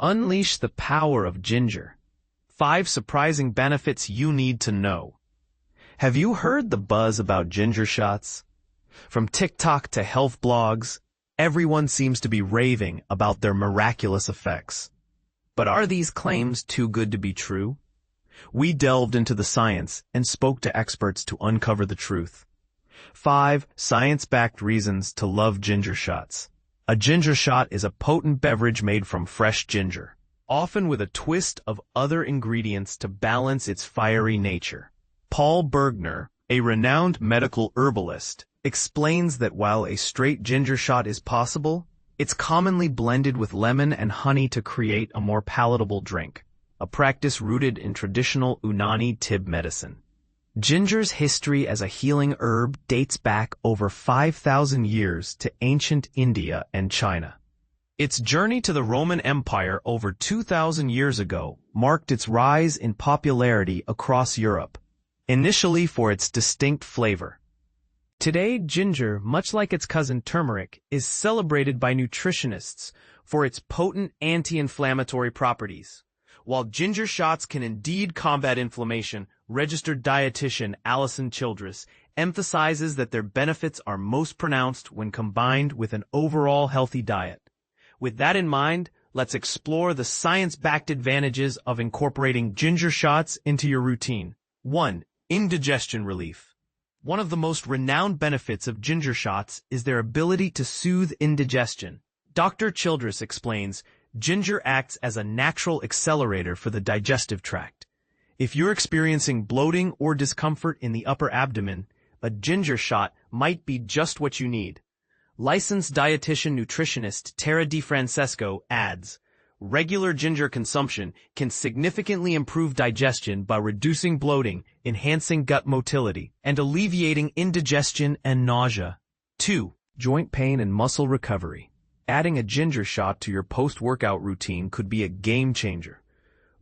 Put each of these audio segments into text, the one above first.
Unleash the power of ginger. 5 surprising benefits you need to know. Have you heard the buzz about ginger shots? From TikTok to health blogs, everyone seems to be raving about their miraculous effects. But are these claims too good to be true? We delved into the science and spoke to experts to uncover the truth. 5 science-backed reasons to love ginger shots. A ginger shot is a potent beverage made from fresh ginger, often with a twist of other ingredients to balance its fiery nature. Paul Bergner, a renowned medical herbalist, explains that while a straight ginger shot is possible, it's commonly blended with lemon and honey to create a more palatable drink, a practice rooted in traditional Unani Tib medicine. Ginger's history as a healing herb dates back over 5,000 years to ancient India and China. Its journey to the Roman Empire over 2,000 years ago marked its rise in popularity across Europe, initially for its distinct flavor. Today, ginger, much like its cousin turmeric, is celebrated by nutritionists for its potent anti-inflammatory properties. While ginger shots can indeed combat inflammation, registered dietitian Allison Childress emphasizes that their benefits are most pronounced when combined with an overall healthy diet. With that in mind, let's explore the science-backed advantages of incorporating ginger shots into your routine. 1. Indigestion relief. One of the most renowned benefits of ginger shots is their ability to soothe indigestion. Dr. Childress explains, ginger acts as a natural accelerator for the digestive tract. If you're experiencing bloating or discomfort in the upper abdomen, a ginger shot might be just what you need. Licensed dietitian nutritionist Tara DiFrancesco adds, regular ginger consumption can significantly improve digestion by reducing bloating, enhancing gut motility, and alleviating indigestion and nausea. 2. Joint pain and muscle recovery. Adding a ginger shot to your post-workout routine could be a game changer.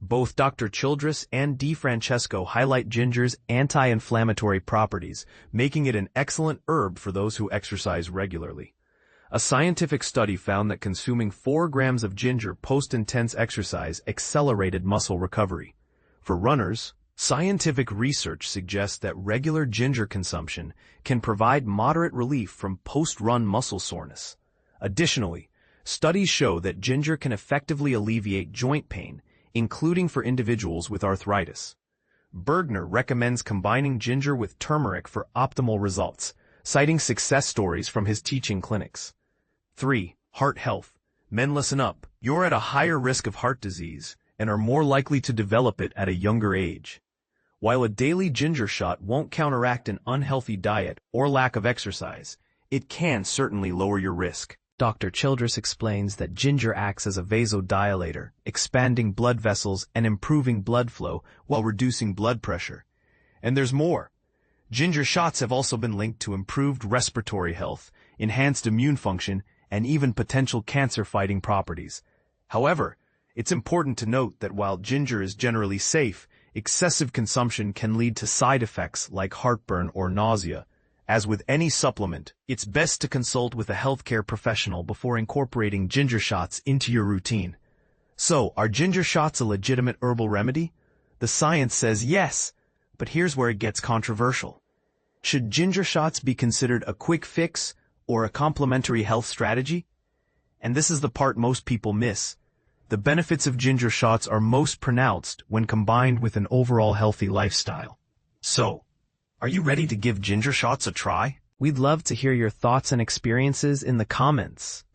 Both Dr. Childress and DiFrancesco highlight ginger's anti-inflammatory properties, making it an excellent herb for those who exercise regularly. A scientific study found that consuming 4 grams of ginger post-intense exercise accelerated muscle recovery. For runners, scientific research suggests that regular ginger consumption can provide moderate relief from post-run muscle soreness. Additionally, studies show that ginger can effectively alleviate joint pain, including for individuals with arthritis. Bergner recommends combining ginger with turmeric for optimal results, citing success stories from his teaching clinics. 3. Heart health. Men, listen up. You're at a higher risk of heart disease and are more likely to develop it at a younger age. While a daily ginger shot won't counteract an unhealthy diet or lack of exercise, it can certainly lower your risk. Dr. Childress explains that ginger acts as a vasodilator, expanding blood vessels and improving blood flow while reducing blood pressure. And there's more. Ginger shots have also been linked to improved respiratory health, enhanced immune function, and even potential cancer-fighting properties. However, it's important to note that while ginger is generally safe, excessive consumption can lead to side effects like heartburn or nausea. As with any supplement, it's best to consult with a healthcare professional before incorporating ginger shots into your routine. So, are ginger shots a legitimate herbal remedy? The science says yes, but here's where it gets controversial. Should ginger shots be considered a quick fix or a complementary health strategy? And this is the part most people miss. The benefits of ginger shots are most pronounced when combined with an overall healthy lifestyle. So, are you ready to give ginger shots a try? We'd love to hear your thoughts and experiences in the comments.